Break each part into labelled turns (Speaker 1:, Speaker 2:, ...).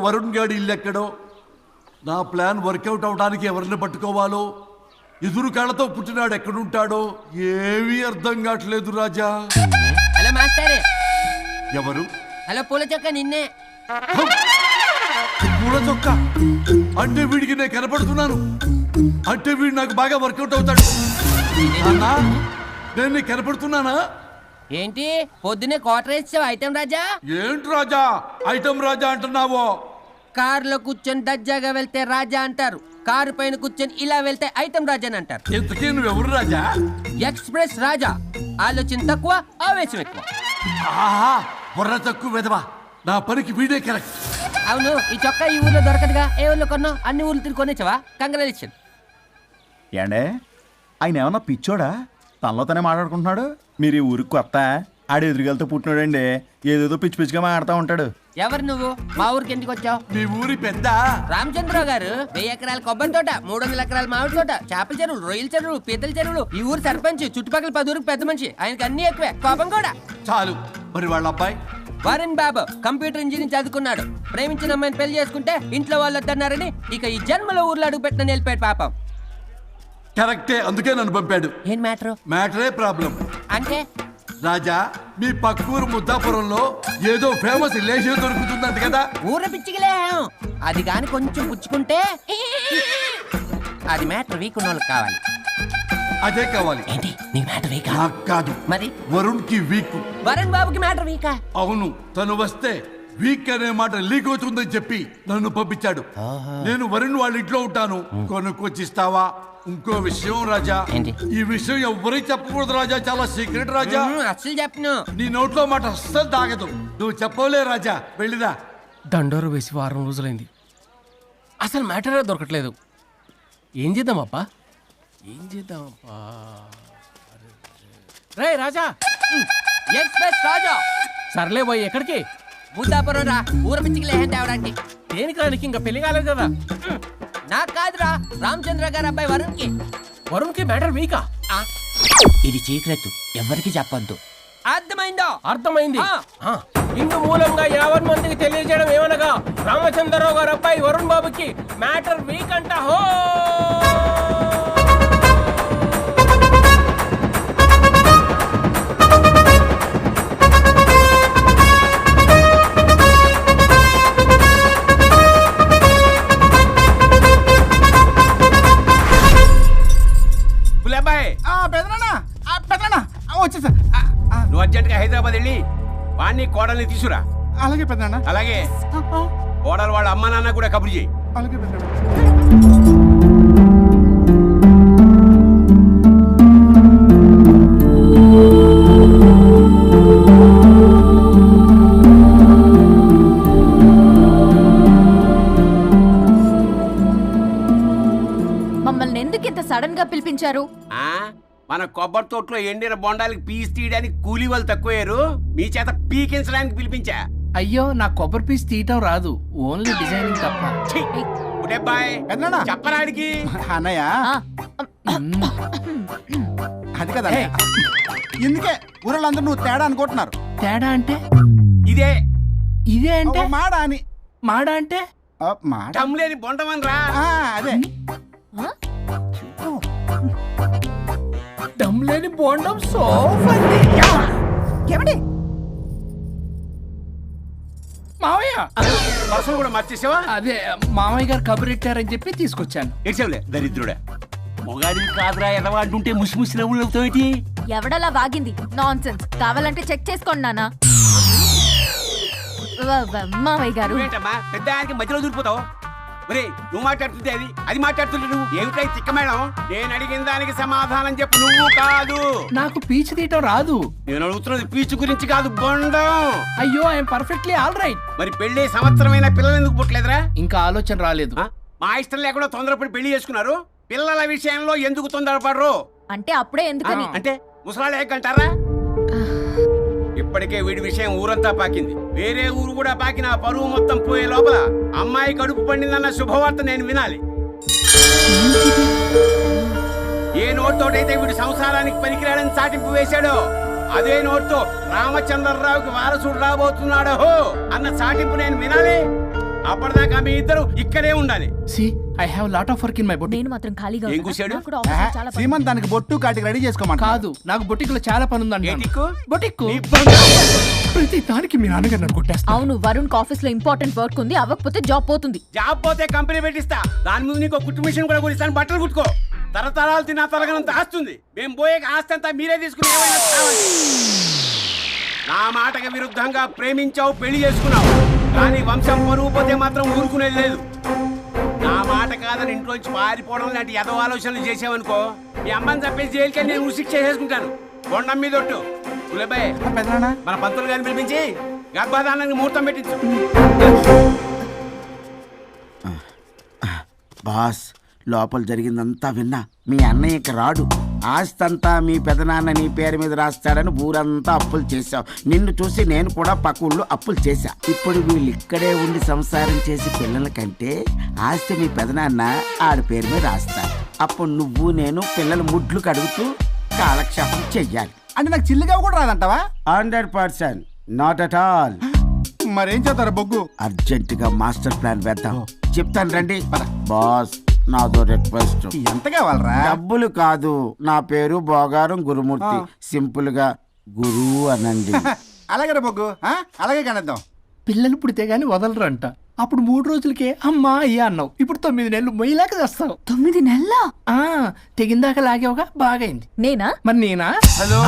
Speaker 1: వరుణ్ గాడి ఇల్లు ఎక్కడో, నా ప్లాన్ వర్కౌట్ అవడానికి ఎవరిని పట్టుకోవాలో, ఎదురు కాళ్ళతో పుట్టినాడు ఎక్కడుంటాడో ఏమీ అర్థం కావట్లేదు రాజా.
Speaker 2: Hello master.
Speaker 1: ఎవరు?
Speaker 2: హలో పూల చొక్క నిన్నే.
Speaker 1: పూల చొక్క అంటే వీడికి నేను కనపడుతున్నాను, అంటే వీడు నాకు బాగా వర్కౌట్ అవుతాడు. నేను నీకు కనపడుతున్నానా?
Speaker 2: ఏంటి పొద్దునే క్వార్టర్ ఇచ్చావు ఐటమ్ రాజా?
Speaker 1: ఏంటి రాజా ఐటమ్ రాజా అంటున్నావో?
Speaker 2: కారులో కూర్చొని దర్జాగా వెళ్తే రాజా అంటారు, కారు పైన కూర్చొని ఇలా వెళ్తే ఐటమ్ రాజా అని అంటారు.
Speaker 1: ఇంతకీ నువ్వెవరు రాజా?
Speaker 2: ఎక్స్ప్రెస్ రాజా. ఆలోచన తక్కువ, ఆవేశం ఎక్కువ.
Speaker 1: ఆహా, బుర్ర తక్కువ వెదవా. నా పనికి వీడే కరెక్ట్.
Speaker 2: అవును, ఈ చొక్కా ఈ ఊర్లో దొరకదుగా, ఏ ఊర్లో కొన్నావు? అన్ని ఊర్లు తిరిగి కొనేచ్చావా? కంగ్రాచులేషన్.
Speaker 3: ఏండే ఆయన ఏమన్నా పిచ్చోడా? తనలో తనే మాట్లాడుకుంటున్నాడు. మీరు ఈ ఊరికి కొత్త, ఆడు ఎదురుగలతో పుట్టినాడండి, ఏదేదో పిచ్చి పిచ్చిగా మాట్లాడుతూ ఉంటాడు.
Speaker 2: ఎవరు నువ్వు? మా ఊరికి ఎందుకు వచ్చావు?
Speaker 1: మీ ఊరి పెద్ద
Speaker 2: రామచంద్రరావు గారు 1000 ఎకరాల కొబ్బరి తోట, 300 ఎకరాల మామిడి తోట, చేపల చెరువులు, రొయ్యల చెరువులు, పీతల చెరువులు. ఈ ఊరు సర్పంచ్, చుట్టుపక్కల 10 ఊరికి పెద్ద మనిషి. ఆయనకి అన్ని ఎక్కువే, కోపం కూడా.
Speaker 1: చాలు. మరి వాళ్ళ అబ్బాయి
Speaker 2: వరుణ్ బాబు కంప్యూటర్ ఇంజనీరింగ్ చదువుకున్నాడు. ప్రేమించిన అమ్మాయిని పెళ్లి చేసుకుంటే ఇంట్లో వాళ్ళు వద్దన్నారని ఇక ఈ జన్మలో ఊర్లో అడుగు పెట్టిన నిలిపాడు పాపం.
Speaker 1: కరెక్టే, అందుకే నన్ను పంపాడు.
Speaker 2: ఏం మ్యాటర్?
Speaker 1: మ్యాటరే ప్రాబ్లం.
Speaker 2: అంటే
Speaker 1: రాజా, మీ పక్కూరు ముద్దాపురంలో ఏదో ఫేమస్ రిలేషన్ దొరుకుతుందంట కదా?
Speaker 2: ఊర పిచ్చికిలే, అది కాని కొంచెం పుచ్చుకుంటే అది మ్యాటర్ వీక్ ఉన్న వాళ్ళకి కావాలి.
Speaker 1: అదే కావాలి.
Speaker 2: ఏంటి నీ మ్యాటర్ వీకా?
Speaker 1: నాకు కాదు,
Speaker 2: మరి
Speaker 1: వరుణ్ కి వీక్.
Speaker 2: వరుణ్ బాబుకి మ్యాటర్ వీకా?
Speaker 1: అవును, తను వస్తే వీక్ అనే మాట లీక్ అవుతుందని చెప్పి నన్ను పంపించాడు. నేను వరుణ్ వాళ్ళ ఇంట్లో ఉంటాను, కొనుక్కొచ్చిస్తావా? ఇంకో విషయం రాజా, ఈ విషయం ఎవరికి చెప్పకూడదు రాజా, చాలా సీక్రెట్ రాజా.
Speaker 2: అస్సలు చెప్పను.
Speaker 1: నీ నోట్లో మాట అస్సలు తాగదు. నువ్వు చెప్పవలే రాజా, వెళ్ళిదా.
Speaker 4: దండోరు వేసి వారం రోజులైంది, అసలు మ్యాటరే దొరకట్లేదు. ఏం చేద్దామప్పా? రే రాజా.
Speaker 2: ఎక్స్ప్రెస్ రాజా.
Speaker 4: సర్లే పోయి ఎక్కడికి?
Speaker 2: ముద్దాపురం రా, ఊర పిచ్చికిలే తేవడానికి.
Speaker 4: దేనికి రానికి? ఇంకా పెళ్లి కాలేదు కదా.
Speaker 2: నాకు కాదురా, రామచంద్ర గారు అబ్బాయి వరుణ్ కి.
Speaker 4: వరుణ్ కి మ్యాటర్ వీకా?
Speaker 2: ఇది సీక్రెట్, ఎవరికి చెప్పొద్దు. అర్థమైందో?
Speaker 4: అర్థమైంది. ఇందు మూలంగా 50 మందికి తెలియజేయడం ఏమనగా, రామచంద్రరావు గారు అబ్బాయి వరుణ్ బాబుకి మ్యాటర్ వీక్ అంట. హో
Speaker 5: వచ్చేసా.
Speaker 6: నువ్వు అర్జెంట్ గా హైదరాబాద్ వెళ్ళి వాణ్ణి కోడల్ని తీసుకురా.
Speaker 5: అలాగే పెద్దనా.
Speaker 6: అలాగే కోడలు వాళ్ళ అమ్మ నాన్న కూడా కబురు చేయి.
Speaker 5: అలాగే పెద్దనా.
Speaker 7: మమ్మల్ని ఎందుకు ఇంత సడన్ గా పిలిపించారు?
Speaker 6: మన కొబ్బరి తోటలో ఎండిన బొండాలకి పీస్ తీయడానికి కూలీ వాళ్ళు తక్కువయ్యారు, మీ చేత పీకించడానికి పిలిపించా.
Speaker 4: అయ్యో, నా కొబ్బరి పీస్ తీయటం రాదు, ఓన్లీ డిజైనింగ్ తప్ప.
Speaker 6: చెప్పరాడికి.
Speaker 5: అన్నయ్య అది కదా, ఎందుకే ఊరలందరూ నువ్వు తేడా అనుకుంటున్నారు.
Speaker 4: తేడా అంటే
Speaker 6: ఇదే
Speaker 4: ఇదే అంటే
Speaker 5: మాడ అని.
Speaker 4: మాడ అంటే
Speaker 6: టమ్లేని బొండమని రా.
Speaker 5: అదే
Speaker 4: దమ్లేని బోండం సోఫా.
Speaker 5: ఏమండి
Speaker 4: మావయ్య
Speaker 6: పర్సలు కూడా మర్చేసావా?
Speaker 4: అదే మామయ్య గారు కబురెట్టారని చెప్పి తీసుకొచ్చాను.
Speaker 6: ఎక్సలే దరిద్రుడా, మొగాడి కాదురా ఎదవా అంటుంటే ముసి ముసి నవ్వులు అవుతావేంటి?
Speaker 7: ఎవడలా వాగింది? నాన్సెన్స్. కావాలంటే చెక్ చేసుకోండి నాన్న. మామయ్య గారు
Speaker 6: ఏంటమ్మా పెద్ద ఆయనకి మధ్యలో దూరిపోతావు? ఒరే, నువ్వు మాట్లాడుతుంటే అది మాట్లాడుతుంటే నువ్వు ఏమిటై తిక్క మేడం? నేను అడిగిన దానికి సమాధానం చెప్పు. నువ్వు కాదు.
Speaker 4: నాకు పీచు తీయటం రాదు.
Speaker 6: నేను అడుగుతున్నది పీచు గురించి కాదు, బొండం.
Speaker 4: అయ్యో, ఐఎమ్ పర్ఫెక్ట్లీ ఆల్ రైట్.
Speaker 6: మరి పెళ్లి సంవత్సరమైన పిల్లలు ఎందుకు పుట్టలేదురా?
Speaker 4: ఇంకా ఆలోచన రాలేదు.
Speaker 6: మా ఇష్టం లేకుండా తొందరపడి పెళ్లి చేసుకున్నారు. పిల్లల విషయంలో ఎందుకు తొందరపడరు?
Speaker 7: అంటే అప్పుడే ఎందుకని?
Speaker 6: అంటే ముసలాళ్ళు ఏకంటారా? ఇప్పటికే వీడి విషయం ఊరంతా పాకింది, వేరే ఊరు కూడా పాకిన పరువు మొత్తం పోయే లోపల అమ్మాయి కడుపు పండిందన్న శుభవార్త నేను వినాలి. ఏ నోట్తోటైతే వీడు సంసారానికి పనికిరాడని చాటింపు వేశాడో, అదే నోట్తో రామచంద్రరావుకి వారసుడు రాబోతున్నాడో అన్న చాటింపు నేను వినాలి. అప్పటిదాకా మీ ఇద్దరు ఇక్కడే ఉండాలి.
Speaker 4: I have lot of work in my boutique.
Speaker 7: నేను మాత్రం ఖాళీగా
Speaker 6: ఏం
Speaker 7: ఉన్నానా?
Speaker 6: కూశాడు?
Speaker 7: నాకు కూడా ఆఫీస్లో చాలా పని.
Speaker 5: సీమంత్ దానికి బొట్టు కాటికి రెడీ చేసుకోమంట.
Speaker 4: కాదు, నాకు బొటిక్ లో చాలా పని ఉందండి.
Speaker 6: ఏ టిక్కు?
Speaker 4: బొటిక్
Speaker 6: నీ బంగారం.
Speaker 4: ప్రతి దానికి మీ నాన్నగారు నన్ను కొట్టేస్తా.
Speaker 7: అవును, వరుణ్ ఆఫీస్ లో ఇంపార్టెంట్ వర్క్ ఉంది, అవ్వకపోతే జాబ్ పోతుంది.
Speaker 6: జాబ్ పోతే కంపెనీ పెట్టిస్తా. దాని ముందు నీకు కుట్టు మిషన్ కూడా కొనిస్తాను. బట్టలు కుట్టుకో. తరతరాలు తిన్నా తరగనంత ఆస్తుంది. మేము పోయే ఆస్తి అంతా మీరే తీసుకుని ఏమైనా కావాలి. నా మాటకి విరుద్ధంగా ప్రేమించావు, పెళ్లి చేసుకున్నావు, కానీ వంశం పరువు పోతే మాత్రం ఊరుకునేది లేదు. నా మాట కాదని ఇంట్లోంచి పారిపోవడం లాంటి ఎదో ఆలోచనలు చేసావనుకో, మీ అమ్మని చంపేసి జైలుకి నేను ఉసిక్ చేసుకుంటాను. కొండం మీద ఒట్టు. సులేబాయ్,
Speaker 5: పెద్దనా
Speaker 6: మన పంతులు గారిని పిలిపించి గర్భధానానికి ముహూర్తం పెట్టించు.
Speaker 8: బాస్, లోపల జరిగిందంతా విన్నా. మీ అన్నయ్యకి రాడు, ఆస్తంతా మీ పెదనాన్న నీ పేరు మీద రాస్తాడని ఊరంతా అప్పులు చేశావు. నిన్ను చూసి నేను కూడా పక్క ఊళ్ళో అప్పులు చేశా. ఇప్పుడు వీళ్ళు ఇక్కడే ఉండి సంసారం చేసి పిల్లల కంటే ఆస్తి మీ పెదనాన్న ఆడి పేరు మీద రాస్తాడు. అప్పుడు నువ్వు నేను పిల్లల ముడ్లు కడుగుతూ కాలక్షేపం చెయ్యాలి.
Speaker 5: అంటే నాకు చిల్లిగా కూడా రాదంటావా?
Speaker 8: 100%, నాట్ అట్ ఆల్.
Speaker 5: మరేం చేస్తారు బొగ్గు?
Speaker 8: అర్జెంటుగా మాస్టర్ ప్లాన్ వేద్దాం. చెప్తాను రండి. బాస్, నాదో రిక్వెస్ట్.
Speaker 5: ఎంత కావాలరా?
Speaker 8: డబ్బులు కాదు, నా పేరు బోగారం గురుమూర్తి. సింపుల్ గా గురు అనండి.
Speaker 5: అలాగే బొగ్గు, అలాగే కనేద్దాం.
Speaker 4: పిల్లలు పుడితే గానీ వదలరు అంట. అప్పుడు 3 రోజులకే అమ్మా అయ్యా అన్నావు. ఇప్పుడు 9 నెలలు మొయ్యలాగా చేస్తావు.
Speaker 7: 9 నెలల
Speaker 4: తెగిందాక లాగేవగా, బాగైంది.
Speaker 7: నేనా?
Speaker 4: మరి నేనా?
Speaker 1: హలో,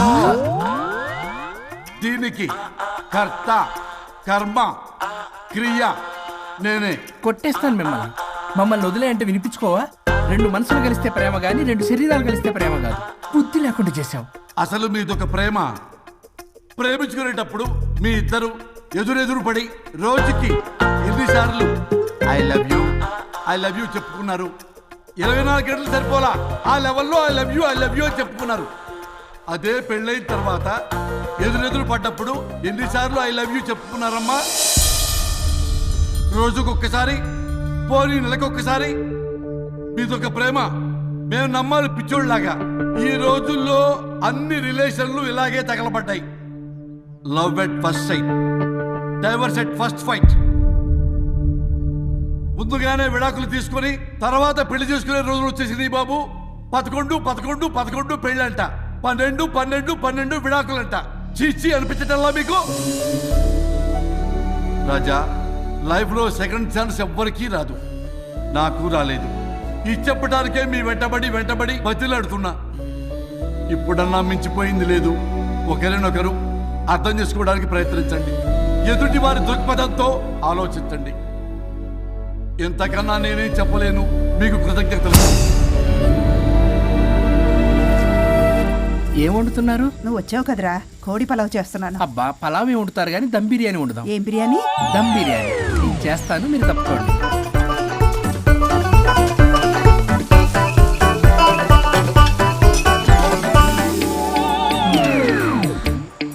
Speaker 1: దీనికి కర్త కర్మ క్రియ నేనే.
Speaker 4: కొట్టేస్తాను మిమ్మల్ని. మమ్మల్ని వదిలే అంటే వినిపించుకోవా? 2 మనసులు కలిస్తే ప్రేమ గాని 2 శరీరాలు కలిస్తే ప్రేమ కాదు. బుద్ధి లేకుండా చేసావు.
Speaker 1: అసలు మీదొక ప్రేమ. ప్రేమించుకునేటప్పుడు మీ ఇద్దరు ఎదురెదురు పడి రోజుకి ఎన్నిసార్లు ఐ లవ్ యూ చెప్పుకున్నారు? 24 గంటలు సరిపోలా. ఆ లెవెల్లో ఐ లవ్ యూ అని చెప్పుకున్నారు. అదే పెళ్ళైన తర్వాత ఎదురెదురు పడ్డప్పుడు ఎన్నిసార్లు ఐ లవ్ యూ చెప్పుకున్నారమ్మా? రోజుకొక్కసారి, పోనీ నెలకొక్కసారి. మీదొక ప్రేమ. మేము నమ్మాలి పిచ్చోళ్ళలాగా. ఈ రోజుల్లో అన్ని రిలేషన్లు ఇలాగే తగలబడ్డాయి. Love at first sight, divorce at first fight. ముందుగానే విడాకులు తీసుకొని తర్వాత పెళ్లి చేసుకునే రోజులు వచ్చేసింది బాబు. 11 పెళ్ళంట, 12 విడాకులంట. చీచి అనిపించటల్లా మీకు? రాజా, లైఫ్ లో సెకండ్ ఛాన్స్ ఎవ్వరికీ రాదు. నాకు రాలేదు. ఈ చెప్పడానికే మీ వెంటబడి బతిలాడుతున్నా. ఇప్పుడన్నా మించిపోయింది లేదు. ఒకరినొకరు అర్థం చేసుకోవడానికి ప్రయత్నించండి. ఎదుటి వారి దృక్పథంతో ఆలోచించండి. ఎంతకన్నా నేనేం చెప్పలేను. మీకు కృతజ్ఞతలు.
Speaker 4: ఏం వండుతున్నారు?
Speaker 9: నువ్వు వచ్చావు కదరా, కోడి పలావ్ చేస్తున్నాను.
Speaker 4: అబ్బా, పలావ్ ఏం వండుతారు కానీ దమ్ బిర్యానీ వండుదాం.
Speaker 9: ఏం బిర్యానీ?
Speaker 4: దమ్ బిర్యానీ నేను చేస్తాను, మీరు తప్పుకోండి.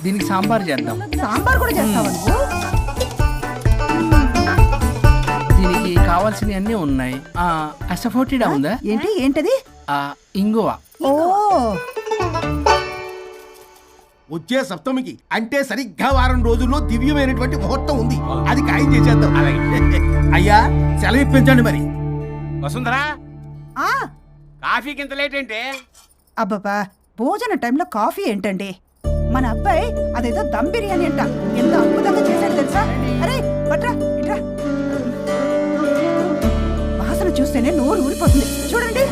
Speaker 4: దీనికి సాంబార్ చేద్దాం.
Speaker 9: సాంబార్ కూడా చేస్తావా నువ్వు?
Speaker 4: దీనికి కావాల్సినవి అన్నీ ఉన్నాయి. అసఫోటిడా ఉందా?
Speaker 9: ఏంటది?
Speaker 4: ఇంగువ.
Speaker 9: ఓ,
Speaker 3: వచ్చే సప్తమికి అంటే సరిగ్గా వారం రోజుల్లో దివ్యమైనటువంటి ముహూర్తం ఉంది. అది ఖాయం చేసేద్దాం. అయ్యా, సెలవు ఇప్పించండి మరి.
Speaker 6: వసుంధరా, కాఫీకి ఇంత లేట్ ఏంటి?
Speaker 9: అబ్బబ్బా, భోజన టైంలో కాఫీ ఏంటండి? మన అబ్బాయి అదేదో దమ్ బిర్యానీ అంట, ఎంత అద్భుతంగా చేశాడు తెలుసా? అరే పట్రా, ఇట్రా. వాసన చూస్తేనే నోరు ఊరిపోతుంది. చూడండి.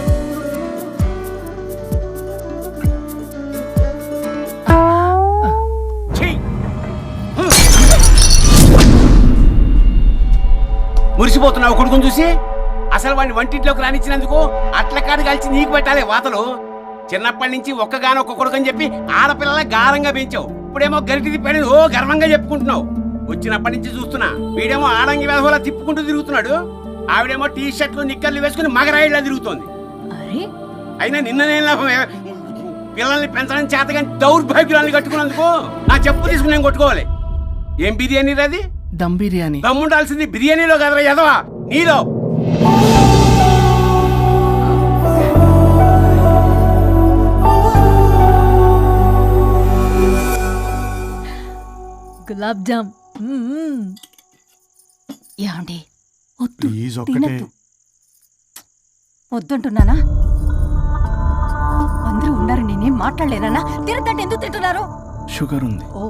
Speaker 6: మురిసిపోతున్నావు కొడుకుని చూసి? అసలు వాడిని వంటింట్లోకి రానిచ్చినందుకు అట్ల కాడు కలిసి నీకు పెట్టాలి వాతలు. చిన్నప్పటి నుంచి ఒక్కగానొక్క కొడుకు అని చెప్పి ఆడపిల్లల గారంగా పెంచావు. ఇప్పుడేమో గరిటి తిప్పాడు ఓ గర్వంగా చెప్పుకుంటున్నావు. వచ్చినప్పటి నుంచి చూస్తున్నా, వీడేమో ఆడంగి వేధవలా తిప్పుకుంటూ తిరుగుతున్నాడు. ఆవిడేమో టీ షర్ట్లు నిక్కర్లు వేసుకుని మగరాయిలా తిరుగుతోంది. అయినా నిన్న నేను లాభం? పిల్లల్ని పెంచడం చేతగాని దౌర్భాగ్యాన్ని కట్టుకున్నందుకు నా చెప్పు తీసుకుని నేను కొట్టుకోవాలి. ఏం బిర్యానీ రాది?
Speaker 4: దమ్ బిర్యానీ.
Speaker 6: దమ్ముండాల్సింది బిర్యానీలో కదరా ఎదవా, నీలో.
Speaker 7: గులాబ్ జామ్. ఏమండి, వద్దు
Speaker 5: ప్లీజ్ ఒక్కటే
Speaker 7: తినద్దు. వద్దంటున్నానా? అందరూ ఉన్నారు, నేనేం మాట్లాడలేనా? తినద్దంటే ఎందుకు తింటున్నారు?
Speaker 3: షుగర్ ఉంది.
Speaker 7: ఓ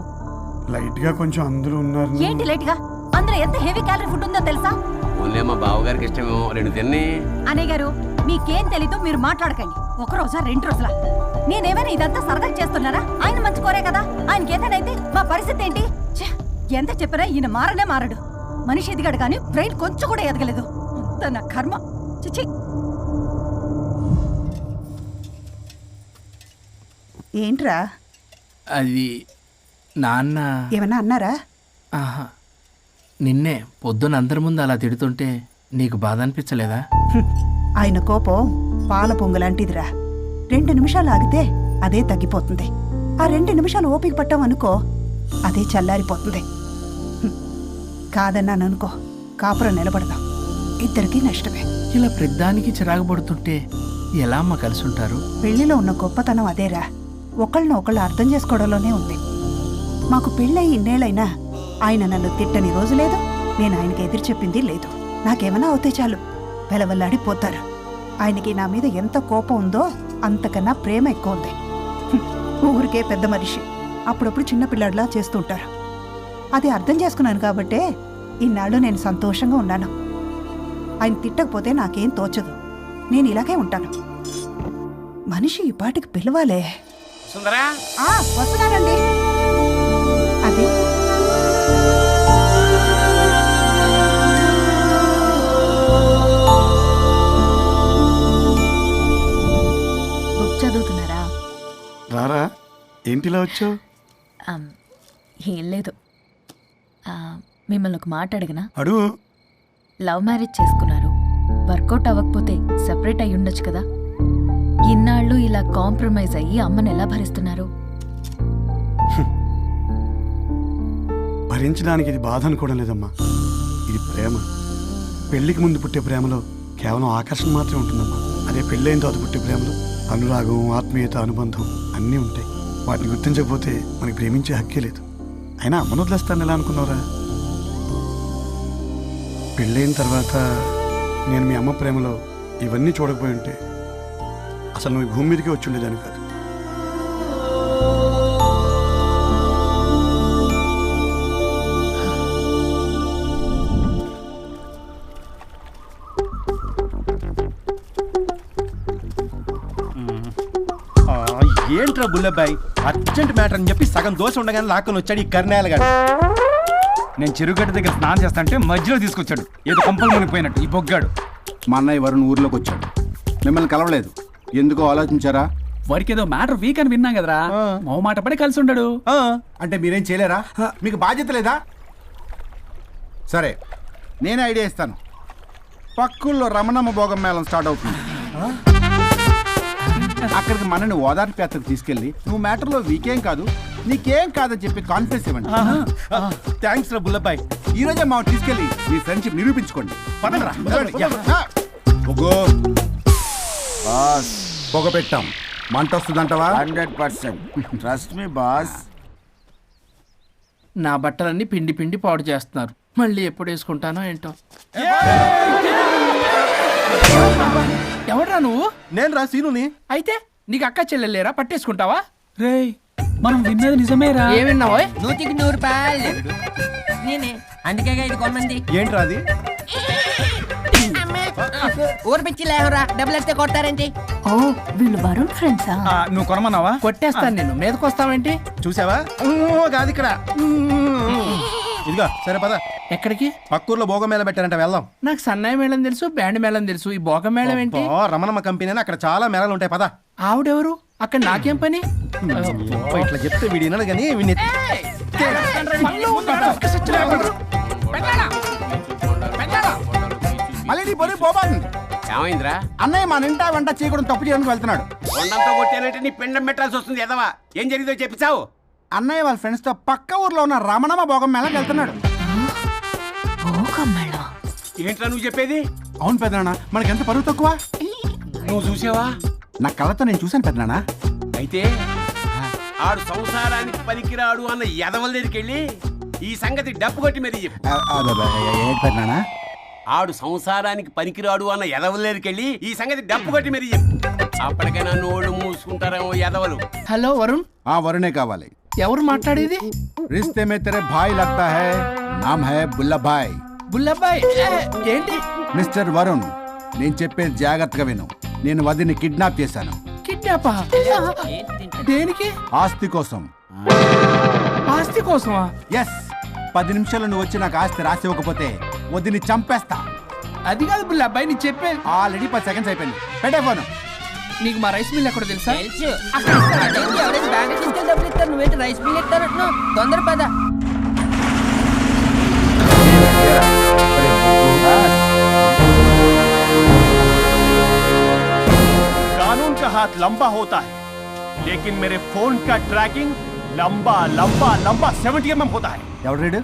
Speaker 5: లైట్ గా కొంచెం అందరూ ఉన్నారు.
Speaker 7: ఏంటి లేట్ గా? అందులో ఎంత హెవీ క్యాలరీ ఫుడ్ ఉందో తెలుసా?
Speaker 6: ఓన్లీ మా బావగారికి ఇష్టమేమో 2 తిన్ని.
Speaker 7: అనే గారు, మీకేం తెలీదు, మీరు మాట్లాడకండి. ఒక రోజా 2 రోజులా? నేనేమైనా ఇదంతా సరదా చేస్తున్నారా? ఆయన మంచి కోరే కదా. ఆయనకి ఏదైనా మా పరిస్థితి ఏంటి? ఛే, ఎంత చెప్పినా ఈయన మారనే మారడు. మనిషి ఎదిగాడు కానీ బ్రెయిన్ కొంచెం కూడా ఎదగలేదు. అంత నా కర్మ. చిచి.
Speaker 9: ఏంట్రా?
Speaker 10: అది నాన్న.
Speaker 9: ఏమన్నా అన్నారా?
Speaker 10: ఆహా, నిన్నే పొద్దున అందరి ముందు అలా తిడుతుంటే నీకు బాధ అనిపించలేదా?
Speaker 9: ఆయన కోపం పాల పొంగులాంటిదిరా. 2 నిమిషాలు ఆగితే అదే తగ్గిపోతుంది. ఆ 2 నిమిషాలు ఓపిక పట్టాం అనుకో, అదే చల్లారిపోతుంది. కాదన్నాననుకో, కాపురం నిలబడదాం. ఇద్దరికీ నష్టమే.
Speaker 10: ఇలా ప్రతిదానికి చిరాకు పడుతుంటే ఎలా అమ్మ కలిసి ఉంటారు?
Speaker 9: పెళ్లిలో ఉన్న గొప్పతనం అదేరా. ఒకళ్ళని ఒకళ్ళు అర్థం చేసుకోవడంలోనే ఉంది. మాకు పెళ్ళయి ఇన్నేళ్ళైనా ఆయన నన్ను తిట్టని రోజు లేదు, నేను ఆయనకి ఎదురు చెప్పింది లేదు. నాకేమైనా అవుతే చాలు వెలవల్లాడిపోతారు. ఆయనకి నా మీద ఎంత కోపం ఉందో అంతకన్నా ప్రేమ ఎక్కువ ఉంది. ఊరికే పెద్ద మనిషి, అప్పుడప్పుడు చిన్నపిల్లాడిలా చేస్తుంటారు. అది అర్థం చేసుకున్నాను కాబట్టే ఇన్నాళ్ళు నేను సంతోషంగా ఉన్నాను. ఆయన తిట్టకపోతే నాకేం తోచదు. నేను ఇలాగే ఉంటాను. మనిషి ఈ పాటికి పిలవాలే.
Speaker 6: సుందరా,
Speaker 9: వస్తున్నానండి. అది
Speaker 7: బుక్ చదువుతున్నారా?
Speaker 5: రారా, ఏంటిలా వచ్చావు?
Speaker 7: ఏం లేదు, మిమ్మల్ని ఒక మాట అడిగినా?
Speaker 5: అడుగు.
Speaker 7: లవ్ మ్యారేజ్ చేసుకున్నారు, వర్కౌట్ అవ్వకపోతే సెపరేట్ అయ్యి ఉండొచ్చు కదా. ఇన్నాళ్ళు ఇలా కాంప్రమైజ్ అయ్యి అమ్మని ఎలా భరిస్తున్నారు?
Speaker 5: భరించడానికి ఇది బాధ అనుకోవడం లేదమ్మా, ఇది ప్రేమ. పెళ్లికి ముందు పుట్టే ప్రేమలో కేవలం ఆకర్షణ మాత్రమే ఉంటుందమ్మా. అదే పెళ్ళైన తర్వాత పుట్టే ప్రేమలో అనురాగం, ఆత్మీయత, అనుబంధం అన్నీ ఉంటాయి. వాటిని గుర్తించకపోతే మనకి ప్రేమించే హక్కే లేదు. అయినా అమ్మను వదిలేస్తాను ఎలా అనుకున్నావురా? పెళ్ళైన తర్వాత నేను మీ అమ్మ ప్రేమలో ఇవన్నీ చూడకపోయి ఉంటే అసలు నువ్వు భూమి మీదకే వచ్చి ఉండేదాన్ని కాదు.
Speaker 3: ఏంట్రా బుల్లబ్బాయి, అర్జెంట్ మ్యాటర్ అని చెప్పి సగం దోశ ఉండగానే లాక్కొని వచ్చాడు ఈ కర్ణాలగాడు.
Speaker 11: నేను చెరుగడ్డ దగ్గర స్నానం చేస్తాంటే మధ్యలో తీసుకొచ్చాడు, ఏదో కొంపలు మునిగిపోయినట్టు ఈ బొగ్గాడు.
Speaker 12: మా అన్నయ్య వరుణ్ ఊర్లోకి వచ్చాడు, మిమ్మల్ని కలవలేదు. ఎందుకో ఆలోచించారా?
Speaker 11: వాడికి ఏదో మ్యాటర్ వీక్ అని విన్నాం కదరా, మో మాట పడి కలిసి ఉండడు.
Speaker 12: అంటే మీరేం చేయలేరా? మీకు బాధ్యత లేదా? సరే, నేనే ఐడియా ఇస్తాను. పక్కుల్లో రమణమ్మ భోగం మేళం స్టార్ట్ అవుతుంది. అక్కడికి మనని ఓదార్పు యాత్రకు తీసుకెళ్ళి నువ్వు మ్యాటర్లో వీకేం కాదు, నీకేం కాదని చెప్పి కాన్ఫిడెన్స్ ఇవ్వండి.
Speaker 3: థ్యాంక్స్ రా బుల్లబ్బాయి.
Speaker 12: ఈ రోజే మా తీసుకెళ్ళి మీ ఫ్రెండ్షిప్ నిరూపించుకోండి. పదండ్రా. పొగ పెట్టాం, మంట వస్తుందంటవా?
Speaker 8: 100%. Trust me boss.
Speaker 10: నా బట్టలన్నీ పిండి పిండి పాడు చేస్తున్నారు. మళ్ళీ ఎప్పుడు వేసుకుంటానో ఏంటో. ఎవడ్రా నువ్వు?
Speaker 3: నేను రా సీనుని.
Speaker 10: అయితే నీకు అక్క చెల్లెలేరా, పట్టేసుకుంటావా?
Speaker 11: రేయ్, మనం విన్నది నిజమేరా?
Speaker 10: ఏ విన్నావో?
Speaker 2: 100కి 100 రూపాయలు. నేనే, అందుకే ఇది కొమ్మంది.
Speaker 3: ఏంట్రా అది?
Speaker 2: ఊరు పిచ్చి లేవరా, డబ్బులు వస్తే కొడతారేంటి?
Speaker 7: ఓ, వీళ్ళు వరుణ్ ఫ్రెండ్సా?
Speaker 11: నువ్వు కొనమన్నావా?
Speaker 10: కొట్టేస్తాను నేను. మీదకొస్తావేంటి?
Speaker 3: చూసావా? కాదు ఇక్కడ. ఇదిగో సరే పద.
Speaker 10: ఎక్కడికి?
Speaker 3: పక్కూర్లో భోగం మేళ పెట్టారంట, వెళ్దాం.
Speaker 10: నాకు సన్నాయి మేళం తెలుసు, బ్యాండ్ మేళం తెలుసు, ఈ భోగం మేళం ఏంటి?
Speaker 3: రమణమ్మ కంపెనీ అని అక్కడ చాలా మేళాలు ఉంటాయి, పద.
Speaker 10: ఆవిడెవరు? అక్కడ నాకేం పని?
Speaker 3: ఇట్లా చెప్తే వీడి వినడు కానీ వీడిని
Speaker 12: మళ్ళీ నీ పొలి పోబాతుంది.
Speaker 6: ఏమైందిరా?
Speaker 12: అన్నయ్య మా నింటా వెంట చేయకూడదు, తప్పు చేయడానికి వెళ్తున్నాడు.
Speaker 6: కొండంతో కొట్టానంటే నీ పిండం పెట్టాల్సి వస్తుంది. ఎదవా, ఏం జరిగిందో చెప్పిచావు?
Speaker 12: అన్నయ్య వాళ్ళ ఫ్రెండ్స్ తో పక్క ఊర్లో ఉన్న రమణమ్మ భోగం మేళకి వెళ్తున్నాడు.
Speaker 6: ఏంట్రా నువ్వు చెప్పేది?
Speaker 12: అవును పెద్దనాన్న, మనకి ఎంత పరువు తక్కువ.
Speaker 6: నువ్వు చూసావా?
Speaker 12: నా కళ్ళతో నేను చూశాను పెద్దనాన్న.
Speaker 6: అయితే ఆడు సంసారానికి పనికిరాడు అన్న ఎదవల దగ్గరికి వెళ్ళి ఈ సంగతి డప్పు కొట్టి మరీ చెప్పు.
Speaker 12: ఏంటి పెద్దనాన్న?
Speaker 6: ఆడు సంసారానికి పనికిరాడు అన్న ఎదవలేరికెళ్ళి ఈ సంగతి డప్పు కొట్టి మరి చెప్పు. అప్పటికైనా నోళ్ళు మూసుకుంటారేమో ఎదవలు.
Speaker 10: హలో వరుణ్.
Speaker 12: వరుణే కావాలి.
Speaker 10: ఎవరు మాట్లాడేది?
Speaker 12: रिश्ते में तेरे भाई लगता है, नाम है बुल्ला भाई.
Speaker 10: బుల్లబ్బాయ్ ఏంటి?
Speaker 12: మిస్టర్ వరుణ్, నేను చెప్పేది జాగ్రత్తగా విను. నేను వదిని కిడ్నాప్ చేశాను.
Speaker 10: కిడ్నాపా? దేనికి?
Speaker 12: ఆస్తి కోసం.
Speaker 10: ఆస్తి కోసమా?
Speaker 12: ఎస్. 10 నిమిషాలు నువ్వు వచ్చి నాకు ఆస్తి రాసి ఇవ్వకపోతే వదిని చంపేస్తా.
Speaker 10: అది కాదు బుల్లబ్బాయ్, నీ చెప్పే.
Speaker 12: ఆల్రెడీ 10 సెకండ్స్ అయిపోయింది. పెట్టే ఫోను.
Speaker 10: నీకు మా రైస్ మిల్ ఎక్కడ తెలుసా?
Speaker 2: తెలుసు. ఎవరైనా బ్యాంక్ తీసుకెళ్ళి డబ్బులు ఇస్తారు, నువ్వేంటి రైస్ మిల్ ఇస్తారంటున్నావు? తొందర పద.
Speaker 13: कानून का हाथ लंबा होता है, लेकिन मेरे फोन का ट्रैकिंग लंबा लंबा लंबा 70 mm होता है.
Speaker 8: ఎవడు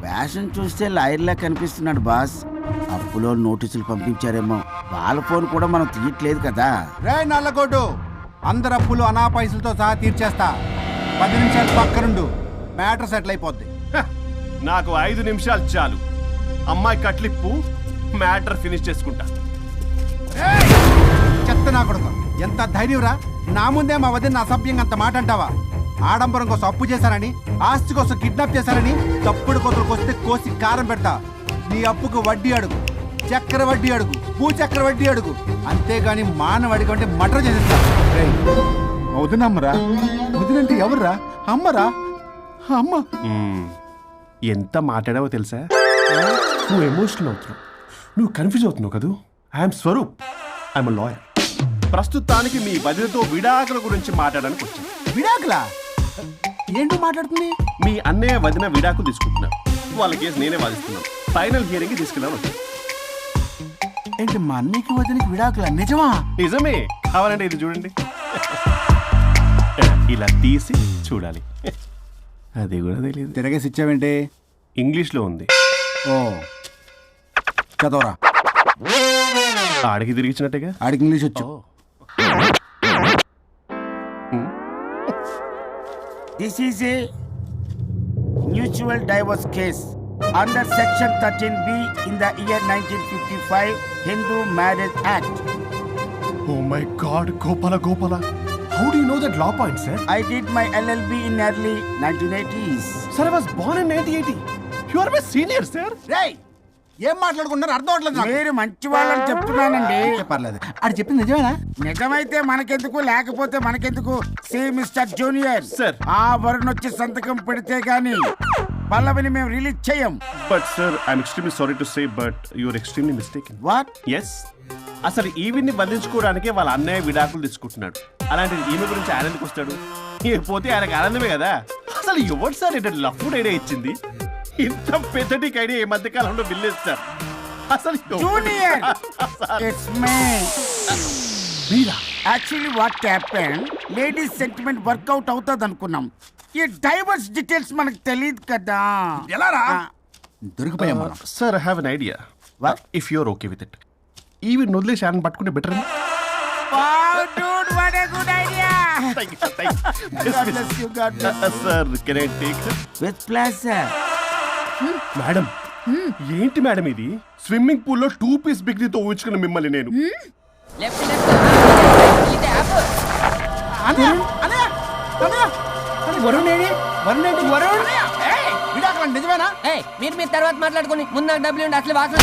Speaker 8: ఫ్యాషన్ చూస్తే లాయర్లా కనిపిస్తున్నాడు బాస్. అప్పులో నోటీసులు పంపించారేమో, వాళ్ళ ఫోన్ కూడా మనం తీయట్లేదు కదా.
Speaker 12: రే నల్లగొడ్డు, అందరు అప్పులు అనా పైసలతో సహా తీర్చేస్తా. 10 నిమిషాలు పక్కనుండు, మ్యాటర్ సెటిల్ అయిపోద్ది.
Speaker 13: నాకు 5 నిమిషాలు చాలు. అమ్మాయి కట్లిప్పు, మ్యాటర్ ఫినిష్ చేసుకుంటా.
Speaker 12: చెత్త నా కొడుకు, ఎంత ధైర్యంరా! నా ముందే మా వదిన అసభ్యంగా అంత మాట అంటావా? ఆడంబరం కోసం అప్పు చేశారని, ఆస్తి కోసం కిడ్నాప్ చేశారని తప్పుడు కొతలకు వస్తే కోసి కారం పెడతా. నీ అప్పుకు వడ్డీ అడుగు, చక్కెర వడ్డీ అడుగు, భూచక్ర వడ్డీ అడుగు, అంతేగాని మానవ అడిగి అంటే మటర్ చేసేస్తా. వదినమ్మరా? వదినంటే ఎవర్రా? అమ్మరా? అమ్మ.
Speaker 13: ఎంత మాట్లాడావో తెలుసా? నువ్వు ఎమోషనల్ అవుతున్నావు, నువ్వు కన్ఫ్యూజ్ అవుతున్నావు కదా. I'm Swaroop, I'm lawyer. ప్రస్తుతానికి మీ వదినతో విడాకుల గురించి మాట్లాడడానికి వచ్చాను.
Speaker 12: విడాకులా? ఏంటో మాట్లాడుతుంది?
Speaker 13: మీ అన్నయ్య వదిన విడాకులు తీసుకుంటున్నారు. వాళ్ళ కేసు నేనే వాదిస్తున్నాను. ఫైనల్ హియరింగ్ తీసుకెళ్ళాను వచ్చాను.
Speaker 12: ఏంటి మా అన్నయ్యకి వదినకి విడాకులా? నిజమా?
Speaker 13: నిజమే. కావాలంటే ఇది చూడండి, ఇలా తీసి చూడాలి. అది కూడా తెలియదు.
Speaker 12: తిరగేసి ఇచ్చావేంటి?
Speaker 13: ఇంగ్లీష్లో ఉంది.
Speaker 12: ఓ చదవరా.
Speaker 13: ఆడికి తిరిగిచ్చినట్టుగా.
Speaker 12: ఆడికి ఇంగ్లీష్ వచ్చు.
Speaker 8: This is a mutual divorce case under section 13B in the year 1955 Hindu Marriage Act.
Speaker 13: Oh my God, Gopala. How do you know that law point, sir?
Speaker 8: I did my LLB in early 1980s.
Speaker 13: Sir, I was born in 1980. You are my senior, sir.
Speaker 12: రేయ్, ఏం మాట్లాడుకుంటున్నారు అర్థం అవట్లేదు.
Speaker 8: మీరు మంచి వాళ్ళని చెప్తున్నానండి.
Speaker 12: పర్లేదు. అది చెప్పింది నిజమేనా?
Speaker 8: నిజమైతే మనకెందుకు, లేకపోతే మనకెందుకు? సి మిస్టర్ జూనియర్
Speaker 13: సార్,
Speaker 8: ఆ వరుణ్ వచ్చి సంతకం పెడితే గాని పల్లవిని మేము రిలీజ్ చేయం.
Speaker 13: But sir, I'm extremely sorry to say, but you are extremely mistaken.
Speaker 8: What?
Speaker 13: Yes. అసలు ఈవిని బంధించుకోవడానికే వాళ్ళ అన్నయ్య విడాకులు తీసుకుంటున్నాడు. అలాంటిది ఈమె గురించి ఆనందకు వస్తాడు. పోతే ఆయనకు ఆనందమే కదా. అసలు ఎవరు సార్ ఏంటంటే లఫ్డ్ ఐడియా ఇచ్చింది? ఇంత పెద్దటికి ఐడియా ఈ మధ్య కాలంలో విల్లేస్తారు. అసలు
Speaker 8: జూనియర్, ఇట్స్ మీ.
Speaker 13: మీరా?
Speaker 8: Actually what happened, ladies sentiment work out అవుతుంది అనుకున్నాం. ఈ డైవర్స్ డీటెయిల్స్ మనకు తెలియదు కదా.
Speaker 12: ఎలా రా? దొరికిపోయాం.
Speaker 13: Sir, I have an idea. If you are okay with it, ఈవిని వదిలేసి ఆయన పట్టుకుంటే better.
Speaker 8: Wow, dude, what a good idea.
Speaker 13: Thank you. God bless you. Sir, can I take her?
Speaker 8: With pleasure.
Speaker 13: Madam, ఏంటి madam ఇది? Swimming పూల్లో 2 piece బిగ్నీతో ఊహించుకున్న మిమ్మల్ని నేను.
Speaker 12: విడాకులు నిజమేనా?
Speaker 2: మీరు తర్వాత మాట్లాడుకుని ముందు నాకు డబ్బులు ఉండి అసలు వాసన.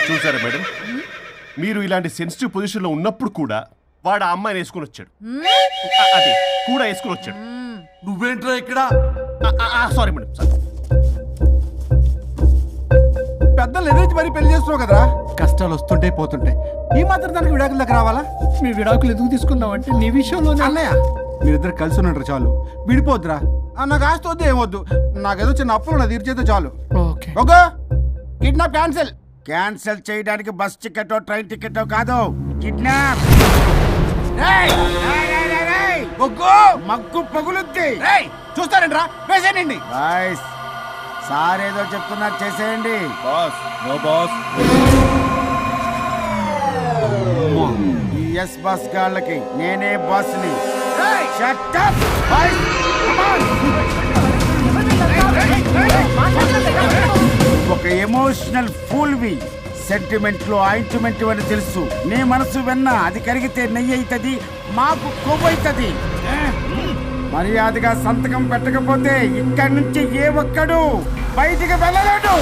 Speaker 13: చూసారా మేడం, మీరు ఇలాంటి సెన్సిటివ్ పొజిషన్ లో ఉన్నప్పుడు కూడా వాడు ఆ అమ్మాయిని వేసుకుని వచ్చాడు. అదే కూడా వేసుకుని వచ్చాడు.
Speaker 1: నువ్వేంట్రా ఇక్కడ?
Speaker 13: Sorry madam, sorry.
Speaker 12: పెద్దలు ఎదురు మరి పెళ్లి చేస్తున్నావు కదరా. కష్టాలు వస్తుంటే పోతుంటాయి. ఈ మాత్రం దానికి విడాకుల దగ్గర రావాలా?
Speaker 10: మీ విడాకులు ఎందుకు తీసుకున్నావు అంటే నీ విషయంలో.
Speaker 12: అన్నయ్య, మీరిద్దరు కలిసి ఉన్నట్టు చాలు, విడిపోద్దురా. నాకు ఆస్తి వద్దు, ఏమొద్దు. నాకేదో చిన్న అప్పులు నా తీర్చేదో చాలు.
Speaker 10: ఓకే.
Speaker 12: Kidnap cancel.
Speaker 8: క్యాన్సిల్ చేయడానికి బస్ టికెటో ట్రైన్ టికెటో కాదు, కిడ్నాప్. మగ్గు పగులుద్ది.
Speaker 12: చూస్తారంట్రా, వేసేయండి.
Speaker 8: బాయ్స్, సార్ ఏదో చెప్తున్నారు, చేసేయండి.
Speaker 13: Boss, no boss.
Speaker 8: ఈ ఎస్ బస్ గాళ్ళకి నేనే బాస్ని. Shut up boys, come on. ఒక ఎమోషనల్ ఫూల్వి. సెంటిమెంట్ లో ఆయింట్మెంట్ అని తెలుసు. నీ మనసు వెన్న, అది కరిగితే నెయ్యి అవుతుంది, మాకు కొవ్వు అవుతుంది. మర్యాదగా సంతకం పెట్టకపోతే ఇక్కడి నుంచి ఏ ఒక్కడు బయటికి వెళ్ళలేడు.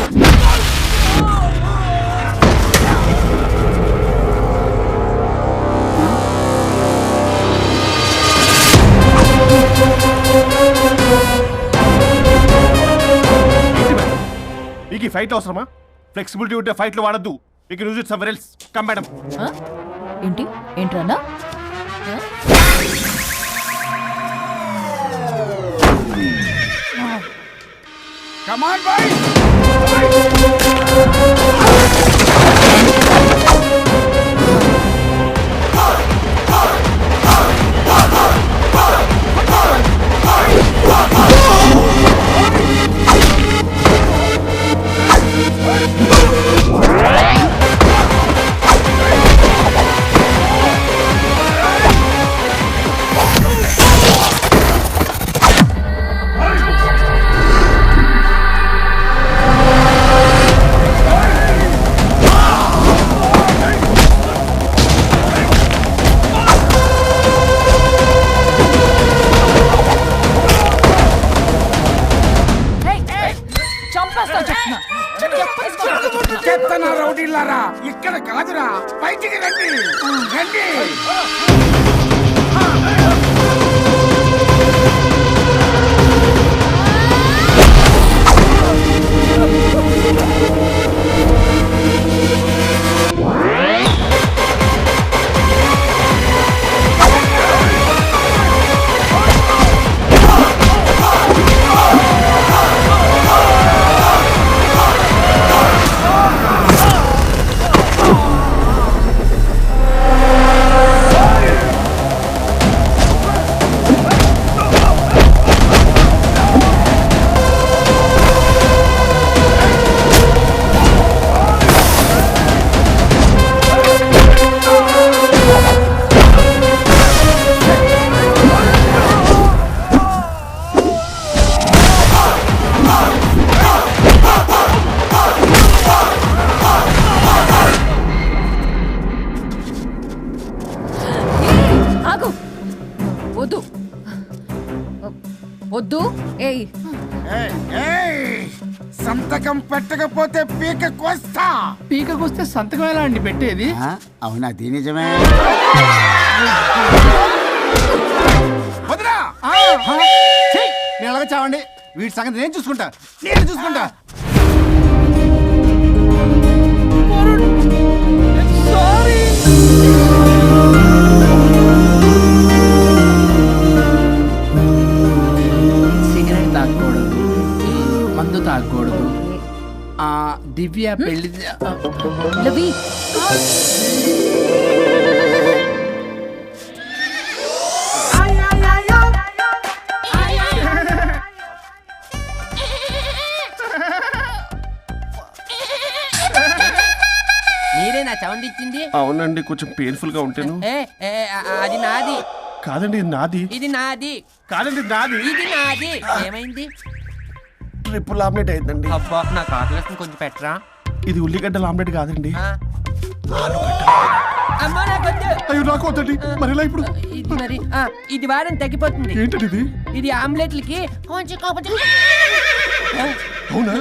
Speaker 13: మీకు ఈ ఫైట్ అవసరమా? ఫ్లెక్సిబిలిటీ ఉంటే ఫైట్లు వాడద్దు. You can use it somewhere else. Come madam.
Speaker 7: ఏంటి ఏంట్రన్నా?
Speaker 8: Come on, boys! చెత్తనా రౌడీలారా, ఇక్కడ కాదురా, బయటికి రండి రండి.
Speaker 7: వద్దు. ఏయ్
Speaker 8: సంతకం పెట్టకపోతే పీక కోస్తా.
Speaker 10: పీక కోస్తే సంతకం ఎలా అండి పెట్టేది?
Speaker 8: అవునా, అది నిజమే.
Speaker 12: వదినా నేను అలాగే చావండి. వీటి సంగతి నేను చూసుకుంటా.
Speaker 10: సిగరెట్ తాగకూడదు, మందు తాగకూడదు. దివ్య పెళ్లి
Speaker 2: మీరే నా సౌండ్ ఇచ్చింది?
Speaker 13: అవునండి, కొంచెం పెయిన్ఫుల్ గా ఉంటాను.
Speaker 2: అది నాది
Speaker 13: కాదండి, ఇది నాది.
Speaker 2: ఇది నాది
Speaker 13: కాదండి, నాది.
Speaker 2: ఇది నాది. ఏమైంది?
Speaker 13: ట్రిపుల్ ఆమ్లెట్ అయిందండి.
Speaker 2: అబ్బా, నాకు ఆకలిస్తుంది, కొంచెం పెట్టరా.
Speaker 13: ఇది ఉల్లిగడ్డల ఆమ్లెట్ కాదండి.
Speaker 2: అమ్మా నాకొద్దు.
Speaker 13: అయ్యో, నాకు వద్దండి. మరి ఇలా ఇప్పుడు
Speaker 2: ఇది మరి ఇది వాడని తగ్గిపోతుంది.
Speaker 13: ఏంటండి ఇది?
Speaker 2: ఇది ఆమ్లెట్లకి కొంచెం
Speaker 13: అవునా?